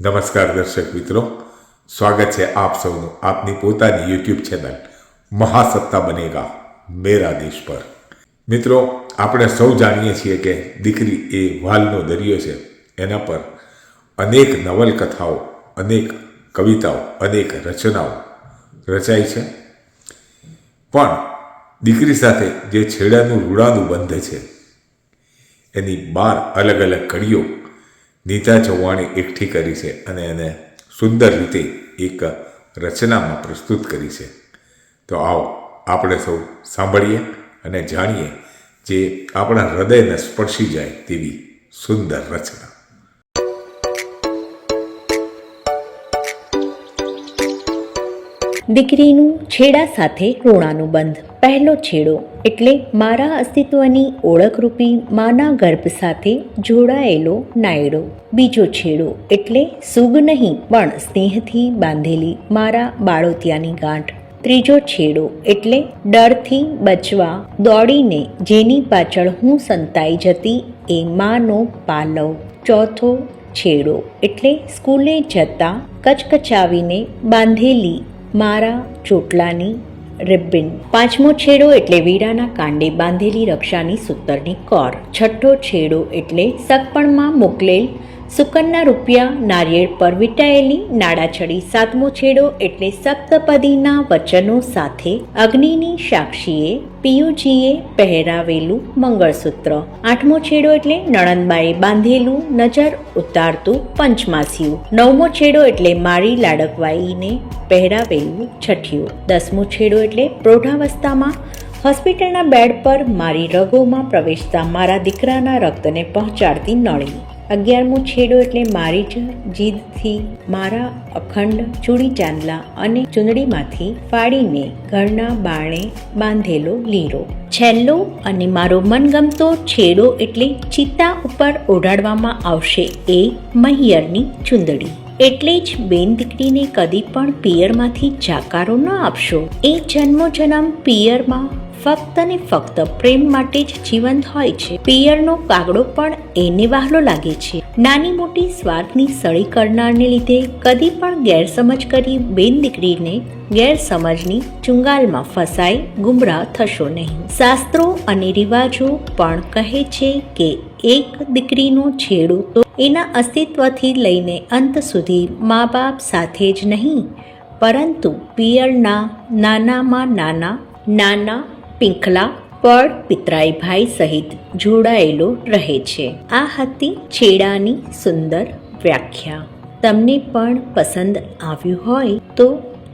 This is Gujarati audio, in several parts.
નમસ્કાર દર્શક મિત્રો, સ્વાગત છે આપ સૌનું આપની પોતાની યુટ્યુબ ચેનલ મહાસત્તા બનેગા મેરા દેશ પર। મિત્રો, આપણે સૌ જાણીએ છીએ કે દીકરી એ વાલનો દરિયો છે। એના પર અનેક નવલકથાઓ, અનેક કવિતાઓ, અનેક રચનાઓ રચાઈ છે, પણ દીકરી સાથે જે છેડાનું રૂડાનું બંધ છે એની 12 અલગ અલગ કડીઓ નીતા ચૌહાણે એકઠી કરી છે અને એને સુંદર રીતે એક રચનામાં પ્રસ્તુત કરી છે। તો આવો આપણે સૌ સાંભળીએ અને જાણીએ જે આપણા હૃદયને સ્પર્શી જાય તેવી સુંદર રચના। દીકરીનું છેડા સાથે ઋણાનું બંધ। પહેલો છેડો એટલે મારા અસ્તિત્વની ઓળખરૂપી માના ગર્ભ સાથે જોડાયેલો નાયડો। બીજો છેડો એટલે સુગ નહીં પણ સ્નેહથી બાંધેલી મારા બાળોતિયાની ગાંઠ। ત્રીજો છેડો એટલે ડરથી બચવા દોડીને જેની પાછળ હું સંતાઈ જતી એ માનો પાલવ। ચોથો છેડો એટલે સ્કૂલે જતા કચકચાવીને બાંધેલી મારા ચોટલાની રિબિન। પાંચમો છેડો એટલે વીરાના કાંડે બાંધેલી રક્ષાની સૂતરની કોર। છઠ્ઠો છેડો એટલે સગપણમાં મોકલેલ સુકનના રૂપિયા નારિયેળ પર વીંટાયેલી નાડાછડી। સાતમો છેડો એટલે સપ્તપદીના વચનો સાથે અગ્નિની સાક્ષીએ પિયુજીએ પહેરાવેલું મંગળસૂત્ર। આઠમો છેડો એટલે નણંદબાએ બાંધેલું નજર ઉતારતું પંચમાસ્યું। નવમો છેડો એટલે મારી લાડકવાઈને પહેરાવેલું છઠિયું। દસમો છેડો એટલે પ્રૌઢાવસ્થામાં હોસ્પિટલના બેડ પર મારી રગોમાં પ્રવેશતા મારા દીકરાના રક્તને પહોંચાડતી નળી। 11મો છેડો એટલે મારી જ જીદથી મારા અખંડ ચૂડી ચાંદલા અને ચૂંદડીમાંથી ફાડીને ઘરના બારણે બાંધેલો લીરો। છેલ્લો અને મારો મનગમતો છેડો એટલે ચિત્તા ઉપર ઓઢાડવામાં આવશે એ મહિયરની ચૂંદડી। એટલે જ બેન દીકરીને કદી પણ પિયરમાંથી જાકારો ન આપશો। એ જન્મો જન્મ પિયરમાં ફક્ત ને ફક્ત પ્રેમ માટે જ જીવંત હોય છે। પિયરનો કાગડો પણ એને વહાલો લાગે છે। નાની મોટી સ્વાર્થની સળી કરનારને લીધે કદી પણ ગેરસમજ કરી બેન દીકરીને ગેરસમજની ચુંગાલમાં ફસાઈ ગુમરાહ થશો નહીં। શાસ્ત્રો અને રિવાજો પણ કહે છે કે એક દીકરીનો છેડો તો એના અસ્તિત્વથી લઈને અંત સુધી મા બાપ સાથે જ નહીં પરંતુ પિયરના નાનામાં નાના પિંખલા પડ પિતરાઈ ભાઈ સહિત જોડાયેલો રહે છે। આ હતી છેડાની સુંદર વ્યાખ્યા। તમને પણ પસંદ આવ્યું હોય તો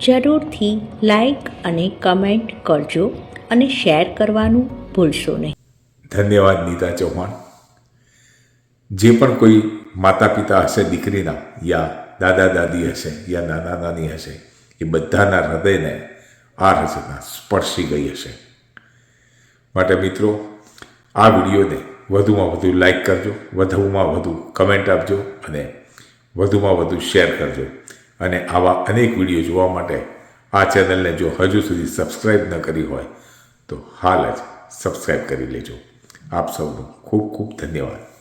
જરૂરથી લાઈક અને કમેન્ટ કરજો અને શેર કરવાનું ભૂલશો નહીં। ધન્યવાદ નીતા ચૌહાણ। જે પણ કોઈ માતા પિતા હશે દીકરીના, યા દાદા દાદી હશે, યા નાના નાની હશે, એ બધાના હૃદયને આ રચના સ્પર્શી ગઈ હશે। માટે મિત્રો, આ વિડીયોને વધુમાં વધુ લાઈક કરજો, વધુમાં વધુ કમેન્ટ આપજો અને વધુમાં વધુ શેર કરજો। અને આવા અનેક વિડીયો જોવા માટે આ ચેનલને જો હજુ સુધી સબસ્ક્રાઈબ ન કરી હોય તો હાલ જ સબસ્ક્રાઈબ કરી લેજો। આપ સૌનો ખૂબ ખૂબ ધન્યવાદ।